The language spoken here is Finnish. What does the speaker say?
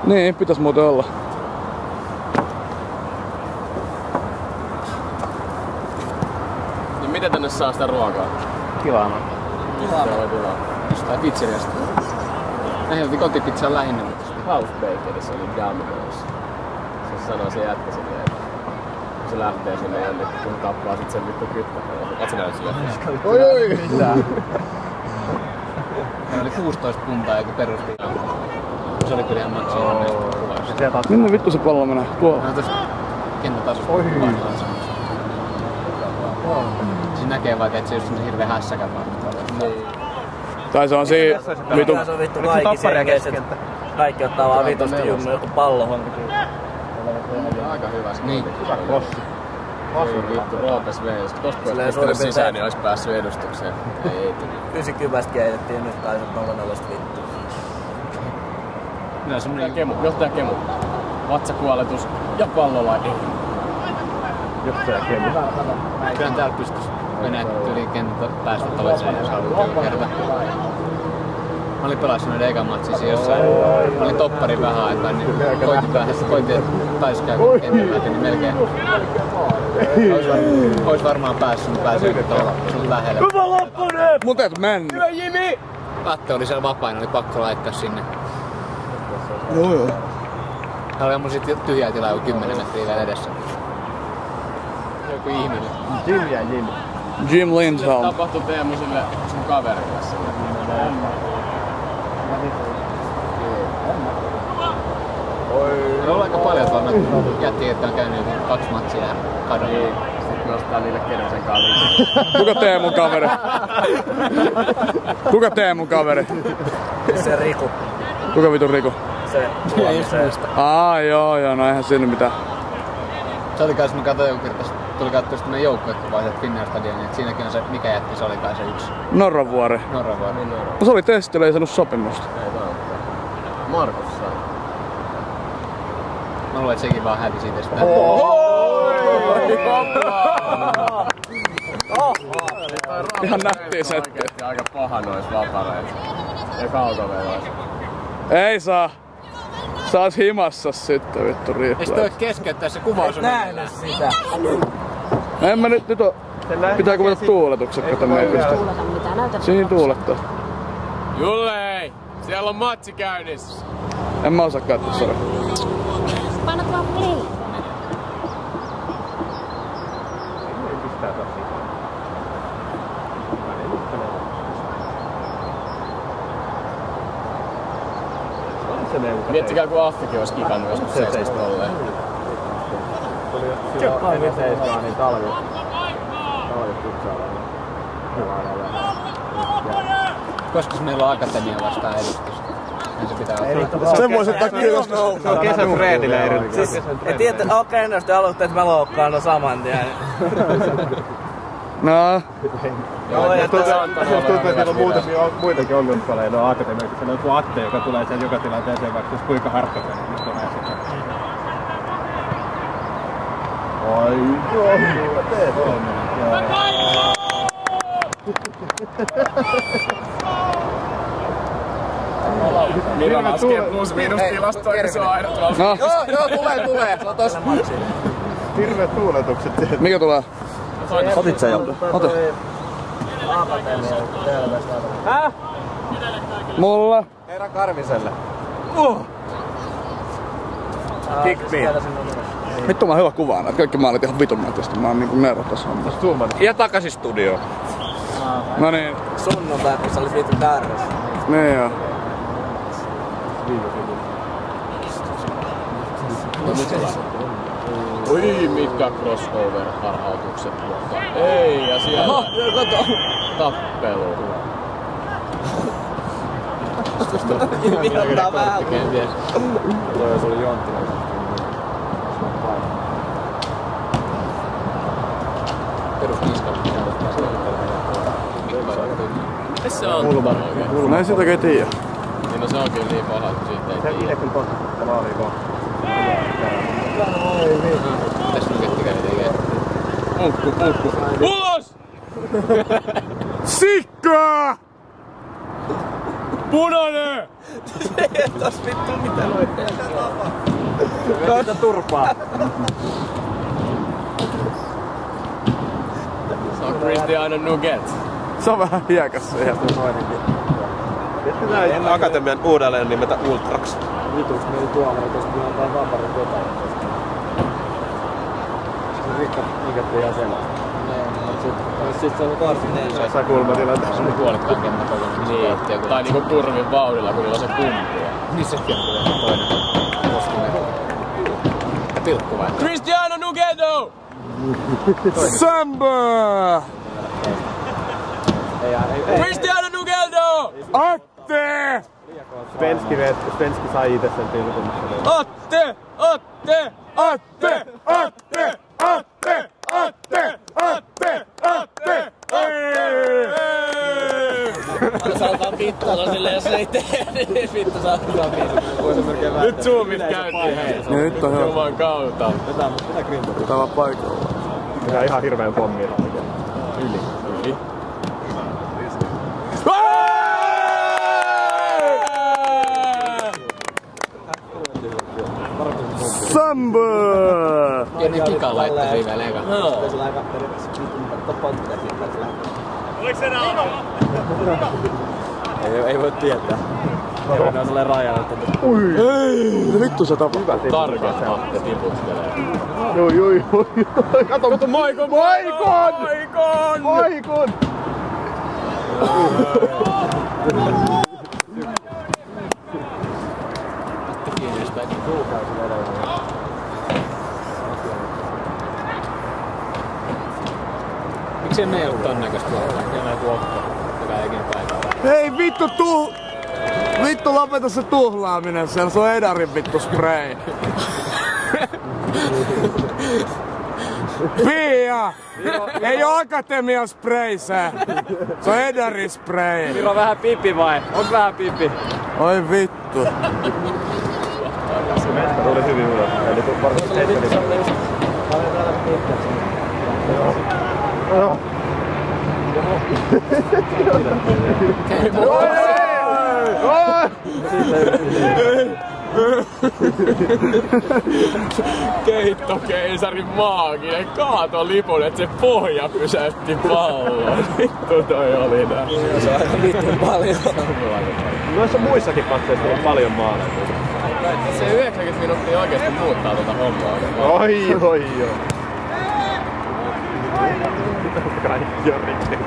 Niin, pitäis muuten olla. Niin miten tänne saa sitä ruokaa? Tilaama. Jostain pizzeriasta. Näin kotipizza lähinnä, mutta House Bakerissa oli Domino's. Se sanoo se jätkä silleen, että kun se lähtee sinne jonnekin, kun tappaa sit sen vittu kyttämällä. Oot sä näynyt sille? Oi! Mitä? Meillä oli 16 puntaa joku perusti. Se oli kyllä ihan maksiin. Minne vittu se pallo menee? Tuolla. No tuossa kenttätasossa painaa semmoista. Siinä näkee vaan, että se just semmosen hirveen hässäkän vaan. Tai se on siinä vitu... Se on vittu kaikki sen kesken. Kaikki ottaa vaan vitusti joku pallo. Aika hyvä. Niin. Hyvä klossi. Ei vittu, Roopes vei. Jos tosta voisi pistänyt sisään, niin ois päässyt edustukseen. Ei tuli. 90 keitettiin nyt tai 0-0 vittu. Johtaja Kemu. Vatsakuoletus ja pallolainen. Johtaja Kemu. Kyllä täällä pystyis menet yli kenttä päästä toiseen ja saadaan kerta. Mä olin pelannut noiden ekan matsin siinä jossain. Mä olin toppari vähän aikaa, niin koitin, että taisi käydä kentän läpi, niin melkein ois varmaan päässyt, niin pääsee tuolla sun lähelle. Hyvä Lapponen! Mut et mennyt. Hyvä Jimi! Latte oli siellä vapaina, oli pakko laittaa sinne. Joo. Täällä oli mun sit tyhjää tilaa joku 10 metriä vielä edessä. Joku ihminen. Jim ja Jim. Jim Lindholm. Tapahtui Teemu sille sun kaverille sille. On ollut aika paljon tuolla jättiä, että on käynyt 2 matsia ja kadonnut. Sitten nostaa niille Kedosen kaveri. Kuka Teemun kaveri? Kuka Teemun kaveri? Se Riku. Kuka vitun Riku? Se Huomisesta. Joo, no eihän siinä mitään. Se oli kans, mä katsoin joku kerta, tuli katsoa sitten joukkuekuva sieltä Finnair Stadionin, että siinäkin on se, mikä jätti se olikaan se yksi. Norravuori. Norravuori. No se oli testillä, ei saanut sopimusta. Ei vaan. Markus sai. Mä luulen, että sekin vaan hävisi siitä sitä. Ihan nättiä setti. Aika paha nois vapareissa. Ja kaukoveloissa. Ei saa. Saas himassa sitten vittu riippuu. Ei sitä voi keskeyttää, se kuvaus on Nähnyt sitä. En mä nyt on... Pitää kuvata tuuletukset, kato meitä. Siinä tuulettaa. Jullei! Siellä on matsi käynnissä. En mä osaa katsoa, sori. Painat vaan play. Miettikää kun Affikin olisi kikannut joskus 7 tolleen. Talvi seisoo, niin talvi futsaalla. Koska meillä on akatemia vastaan edustus. Niin se pitää ottaa. Sen voisi ottaa kyllä. Se on kesän Fredille eri. Siis, et tiedä, okei, ennästi alusta, että mä loukkaan no saman tien. No. Joo, ja tuntuu, että siellä on muitakin ongelmia. No akatemia, kun siellä on joku Atte, joka tulee sen joka tilanteeseen, vaikka jos kuinka harkka sen, niin mistä näin sitä. Ai joo, teet Minä lasken plus-miinus tilastoa, kun se on aina tuolla. No. Joo, tulee. Se on tossa. hirveet tuuletukset. Mikä tulee? Otit sä jo? Ota. Mulla. Eera Karviselle. Kick me. Vittu mä oon hyvä kuvaa näitä. Kaikki maalit ihan vitun näytöstä. Mä oon niinku nero tässä hommassa. Ja takaisin studioon. No niin. Sunnuntai, kun sä olis vittu kärryssä. Niin joo. Oi, mitkä crossover-harhautukset tuolta. Ei, ja siellä tappelu. Minottaa vähän. Toi se oli Jonttila. Perus kiskalla. Mites se on oikein? Mä en sitä oikein tiedä. Niin no se on kyllä niin paha, että siitä ei tiedä. Itse kyllä totta maaliin kohta. Tässä nukettikäin tekee. Pukku. Ulos! Sikkaa! Punainen! Se ei tos vittu mitään noin. Mitä turpaa? Se on Cristiano Nuggets. Se on vähän hiekassa ihan. Näin akatemian uudelleen nimetä Ultrax. Vitus meni tuomarit, jos minä antaa vapauden jotain. Se Rikka Iketti ihan sen. Sitten se on varsin neljä. Saa kulmatilanteessa. Puolikkaan kentän kokonaan. Niin, tai niinku kurvin vauhdilla, kun niillä on se kumpua. Niin sekin on toinen postimerkki. Ja pilkku vai? Cristiano Nuggetto! Samba! Cristiano Nuggetto! Atte! Svenski sai itse sen pilkun. Atte! Atte! Atte! Atte! Atte! Atte! Atte! Atte! Sä alkaa vittuilla silleen, jos ei tee, niin vittu saa hyvää biisi. Nyt zoomit käyntiin. Nyt on hyvä. Juman kautta. Pitää olla paikalla. Pitää ihan hirveen pommia. Yli. Samba! Pieni pika laittoi vielä eka. Se on aika periaatteessa vittu pontteja siitä. Oliko se naama? Ei voi tietää. Ne on silleen rajalla. Ei! Vittu se tapa. Tarkat Atte tiputtelee. Oi. Kato Maikon! Maikon! Miksei me ei ollut ton näköistä tuolla? Jollain tuokka, joka ei ikinä paikalla. Hei vittu lopeta se tuhlaaminen, siellä se on Edarin vittu spray. Pia! Ei oo Akatemia spray se! Se on Edarin spray. Miro vähän pipi vai? Onks vähän pipi? Oi vittu. Se oli hyvin ulos. Eli varmasti tehtävissä. Keittokeisarin maaginen kaato lipun, et se pohja pysäytti pallon. Vittu toi oli nää. Se on aika vittu paljon. Noissa muissakin katseissa on paljon maaleja. Se 90 minuuttia oikeesti muuttaa tota hommaa. Oi. Kaikki on rikki.